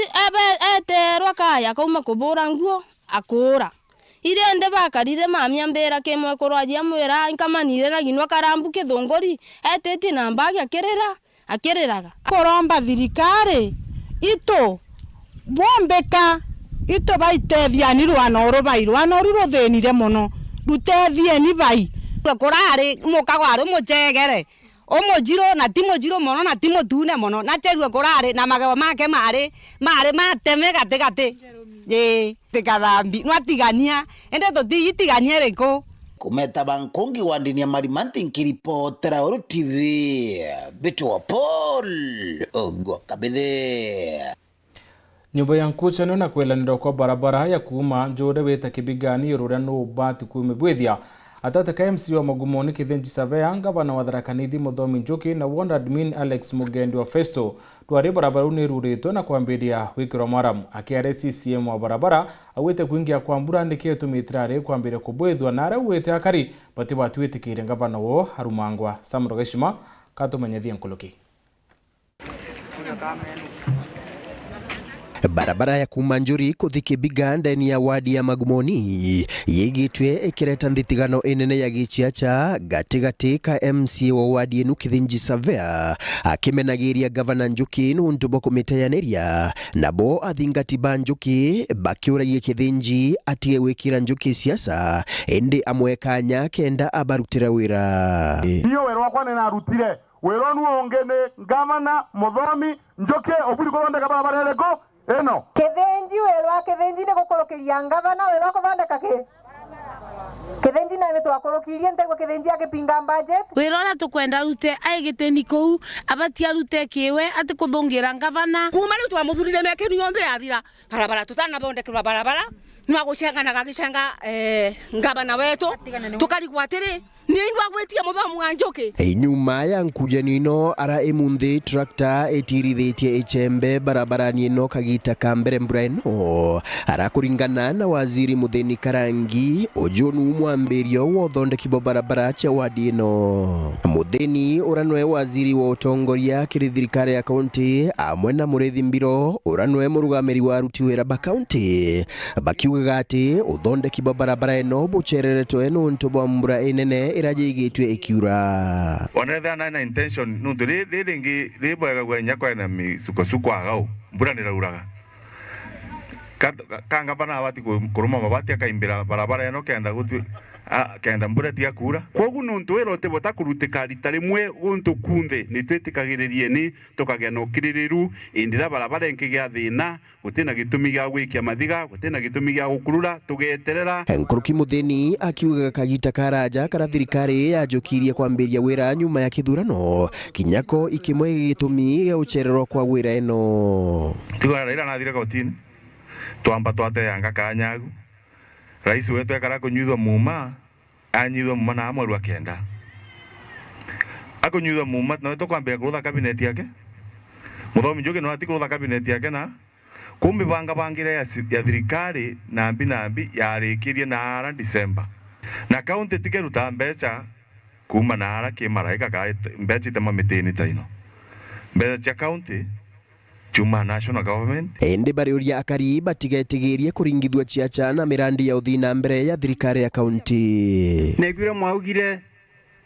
eterwa kaya kauma kubura nguo akura ire ende bakarire mamia mbera kemwe kurwajia mwera nkamanire na ginwa karambu kithunguri eteti na mbagi akiriraga koromba thirikari ito bombeka ito baitethia rwana oro bai rwana oro ruthenire muno rutethie ni bai kurari mukagwari muchegere omojiro na timojiro mono na timotune mono na cherwe kurari na magabo make mari mateme gate tikathambi nwatigania ende tutigania riko kumeta Bankongi wa dini ya Marimanti nkiripotera Uru TV Bitwa Paul Wakabithi. Nyumba ya nkuchano na kwelaniro kwa barabara ya kuuma njode weta kibigani yorura no bati kumebwethia atataka MC wa Magumoni Kithenji Savea gavana wa Tharaka Nithi Muthomi Njuki na ward admin Alex Mugendi wa Festo twari barabara uniruritwo na kwambiria wikiro maramu akiare CCM wa barabara awete kuingia kwa mbura ndike tumitrare kwambire kubwethwa na arawete akari bati batwitikire gavana wo Harumangwa Samro Geshima katumenyethi nkuluki Barabara ya Kumanjuri kuthiki Biga ndani ya wadi ya Magumoni yigitwe ikireta nthithigano inene ya gichiacha gatigati ka MC wa wadi enu Kithinji Savea akimenagiria Gavana Njuki nundu bwa kumiteyaneria nabo athingati ba Njuki bakiuragia Kithinji atige wikira Njuki siasa indi amwekanya kenda abarutira wira iyo wero wakwa na arutire wero nu ongene Gavana Muthomi Njuki obuli kolondeka barabara leko eno Kithinji wero Kithinji ne gukorokiria Gavana wero kuthondeka Kithinji na twakorokirie ntegwa Kithinji akipinga budget wero na tukwenda rute aigiteni kou abatia rute kiwe ati kuthungira Gavana kuma riu twamuthurire meke ni yothe yathira barabara tutanathondekerwa barabara nwagucenganaga gicenga Gavana wetu tukarigwa atiri ni indwa gwetia Muthomi wa Njuki nyuma ya nkujanino ara imunthi tractor etirithitie ichembe barabarani ino kagita ka mbere mbura ino ara kuringana na waziri Mutheni Karangi ujonu mwambirio wa uthondeki wa barabara cha wadi ino. Mutheni uranwe waziri wa utongoria kiri thirikari ya kaunti amwe na Murithi Mbiro uranwe murugamiri wa aruti wira ba kaunti bakiugaga ati uthondeki wa barabara ino buchereretwe nuntu bwa mbura inene irajigitwe ikiura. Wanetha na intention nuntu ringi ribwega gwenya kwa na misuko agao mbura nirauraga kanga bana abati kuruma mabati akaimbira barabara ino kenda mbura tia kura kogu nuntu wirote bota kurutika rita rimwe guntu kunthe ni twitikagirerie ni tukagea no kiririru indira barabara enkigia thina gutina gitumi gia gwikia mathiga gutina gitumi gia gukurura tugeterera. Nkuruki Mutheni akiuga kagita karaja kara thirikari yajukirie kwambiria wira nyuma ya kithurano kinyako ikimwe gitumi gia uchererwa kwa wira ino tigara ira nathire kotini twamba twate yanga kanyagu rais wetu ekara kunyuithwa muma anyuithwa muma na mweri wa kenda akunyuithwa muma no tukwambia kurutha cabinet yake Muthomi Njuki no ati kurutha cabinet yake na kumbi bangire ya thirikari nambi yarikirie na ara December na county tikeruta mbeca kuma na ara kimaraika ka mbeca itema mitini taino mbeca cia county Chuma national government ende bariuria akari batigetigirie kuringithwa chiacha na mirandi ya uthina mbere ya thirikari ya kaunti negwire mwaugire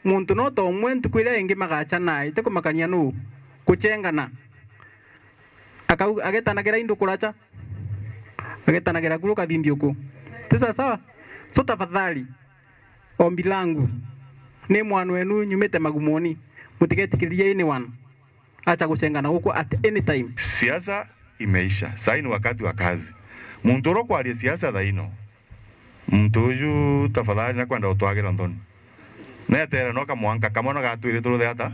muntu no to mwe ntukwire ingi magacha na ite kumakania nu kuchengana agetanagira indu kuracha agetanagira kuruka thindiuku tisa sawa so tafadhali ombi langu ni mwana wenu nyumite Magumoni mutigetikirie anyone acha kuchengana huko at any time. Siasa imeisha. Sasa ni wakati wa kazi. Muntu ro kwaria siasa thaino. Muntu uyu tafadhali na kwenda utwagira ndoni. Na tera no kamwanka kamona gatwire turuthe hata.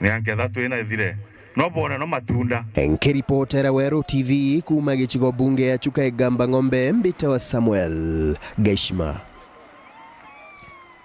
Ni anketha twina ithire. No bona no matunda. Nkiripotera Weru TV kuma gichigo bunge ya Chuka Igamba Ng'ombe Mbita wa Samuel Geshima.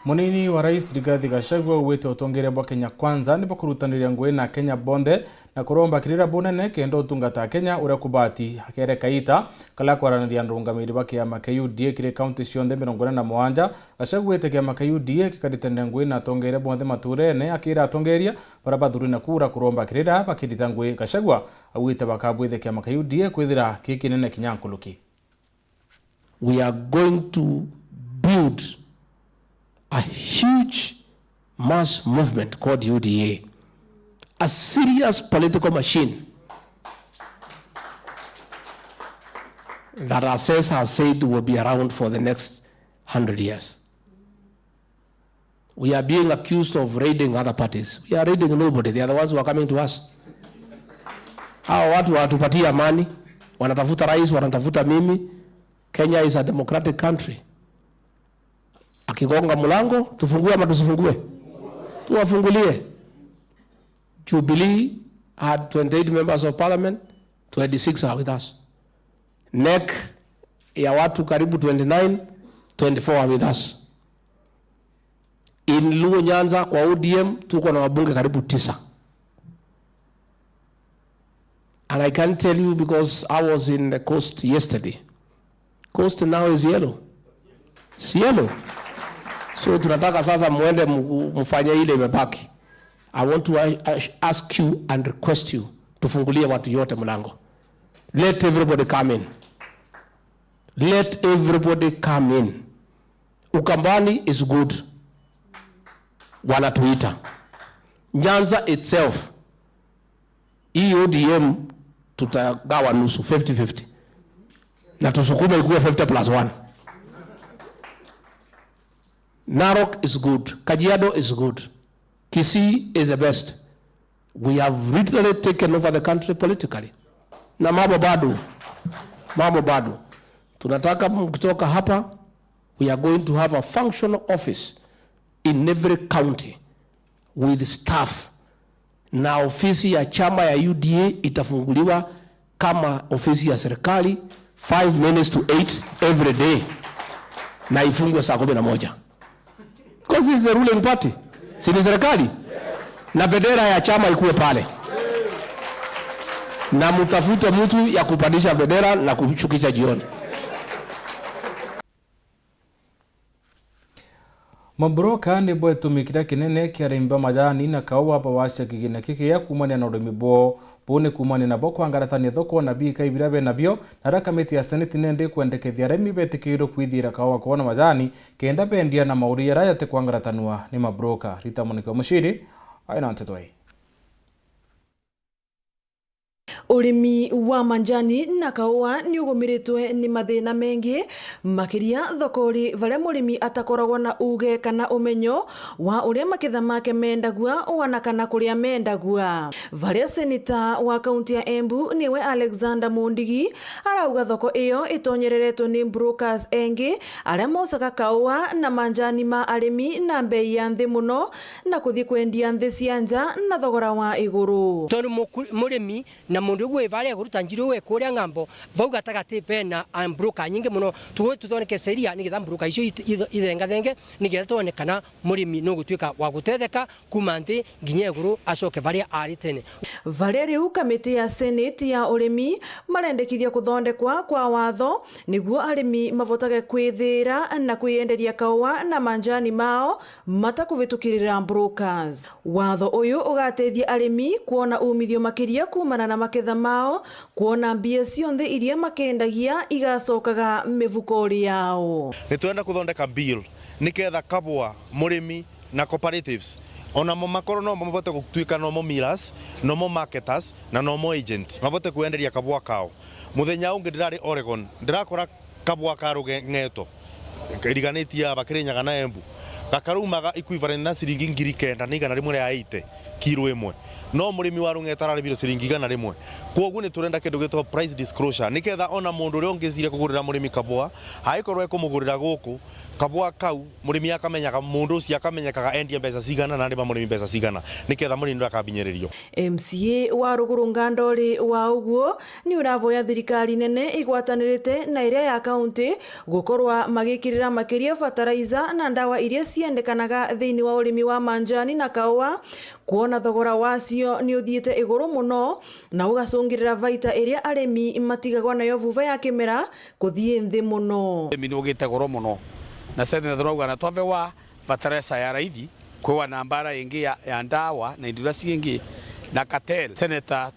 Munini wa rais Rigathi Gachagua uwete utongere bwa Kenya Kwanza nibo kurutaniria ngwe na Kenya Bonde na kuromba kirira bunene kendo utungata Kenya ure kubati akere kaita kala kwaranithia ndungamiri ba kiama KUDA kire county cionthe 47 Gachagua ete kiama KUDA kikaditende ngwe na tongere bonthe maturene akira atongeria baraba thuri na kura kuromba kirira bakidita ngwe. Gachagua awite bakabwithe kiama KUDA kwithira kikinene kinyankuluki. We are going to build a huge mass movement called UDA, a serious political machine that Assess has said will be around for the next 100 years. We are being accused of raiding other parties. We are raiding nobody. They are the ones who are coming to us. Hawa watu watupatia amani, wanatafuta rais, wanatafuta mimi. Kenya is a democratic country. Akigonga mlango tufungue ama tusifungue? Tuwafungulie. Jubilee had 28 members of parliament, 26 are with us. NEC ya watu karibu 29, 24 are with us. In Luo Nyanza kwa ODM tuko na wabunge karibu 9. And I can tell you because I was in the coast yesterday. Coast now is yellow. It's yellow. So tunataka sasa muende mfanye ile imebaki. I want to ask you and request you tufungulie watu yote mlango. Let everybody come in. Let everybody come in. Ukambani is good. Wanatuita. Nyanza itself, ODM tutagawa nusu 50-50. Na tusukume ikuwe 50+1. Narok is good. Kajiado is good. Kisii is the best. We have literally taken over the country politically. Na mambo bado. Tunataka kutoka hapa, we are going to have a functional office in every county with staff. Na ofisi ya chama ya UDA itafunguliwa kama ofisi ya serikali 5 minutes to 8 every day. Na ifungwe saa 11. Because this is the ruling party. Si ni serikali? Na bendera ya chama ikuwe pale. Na mtafute mtu ya kupandisha bendera na kushukisha jioni. Mabroka ni bwe tumikira kinene kiarimba majani na kawa bawasha kigina kiki ya kumania na urimi bo bone kumania na boko angaratania thoko na bika ibirabe nabyo na kamiti ya seneti nende kwendekethia aremi betikiro kwithira kawa kuona majani kenda bendia na mauri raya te kwangaratanua ni mabroka. Rita Monica Mushiri aina ntetoi. Urimi wa manjani na kaua ni ugumiritwe ni mathina mengi makiria thokori varia murimi atakoragwo na uge kana umenyo wa uria makitha make mendagua wana kana kuria mendagua. Varia seneta wa kaunti ya Embu niwe Alexander Mondigi arauga thoko iyo itonyereretwo ni brokers engi aria mocaga kaua na manjani ma arimi na bei ya nthi muno na kuthi kwendia nthi cia nja na thogora wa iguru. Tondu murimi na mundu gwe vale kuruta njiro we kuria ngambo vauga takati pena broker nyingi muno tutoneke seria ni getha broker icio ithenga thenge ni getha tuonekana murimi no gutwika wa gutetheka kumanthi nginya iguru acoke varia ari tene. Varia riu kamiti ya senate ya urimi marendekithia kuthondekwa kwa watho niguo arimi mavotage kwithira na kwienderia kaua na manjani mao matakuvitukirira brokers. Watho uyu ugateithia arimi kuona umithio makiria kumana na maketha mao kuona mbia cionthe iria makendagia igacokaga mivukori yao. Nitwenda kuthondeka bill niketha kabwa murimi na cooperatives ona mo makoro no mabote gutwika no mo millers no mo marketers na no mo agent mabote kuenderia kabwa kao. Muthenya ungi ndirari Oregon ndirakora kabwa karuge ngeto iriganitia bakirinyaga na Embu gakarumaga equivalent na ciringi 9,000 ni igana rimwe ya 80 kilo imwe no murimi wa rungeta araribiro ciringi igana rimwe. Koguo ni turenda kindu gitwa price disclosure niketha ona mundu uri ongecire kugurira murimi kabwa haikorwo ekumugurira guku kabwa kau murimi akamenyaga mundu ucio akamenyekaga endia mbeca cigana na riba murimi mbeca cigana niketha murimi ndakabinyererio. MCA wa Ruguru Ngandori wa uguo ni uravoya thirikari nene igwatanirite na iria ya county gukorwa magikirira makiria fertilizer na ndawa iria ciendekanaga thiini wa urimi wa manjani na kaua kuona thogora wacio ni uthiite iguru muno na ugacungirira vaita iria arimi matigagwa nayo vuva ya kimera kuthie nthi muno. Arimi nugite goro muno na sene throga na twave wa fertilizer ya raithi kwa nambara ingi ya ndawa na indura cingi na cartel senator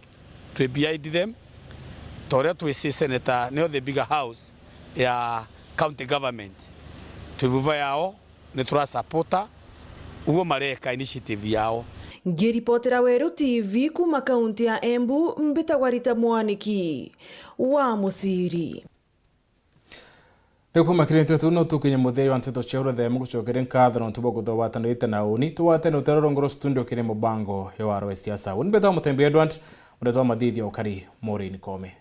to behind them tore to see senator no the bigger house ya county government tuvuva yao ni tura supporta ugo mareka initiative yao. Ngiripotera Weru TV kuma kaunti ya Embu mbitagwa Rita Mwaniki wa Musiri. Nikuo makirinte tu no tukinye mutheri wa nteto cia the mugucokere nkathano ntubo guthowatanite na uni tuwate no teroro ngoro studio kire mubango ya waro siasa unbeta mutembe Edward murezo madithia ukari Maureen Kome.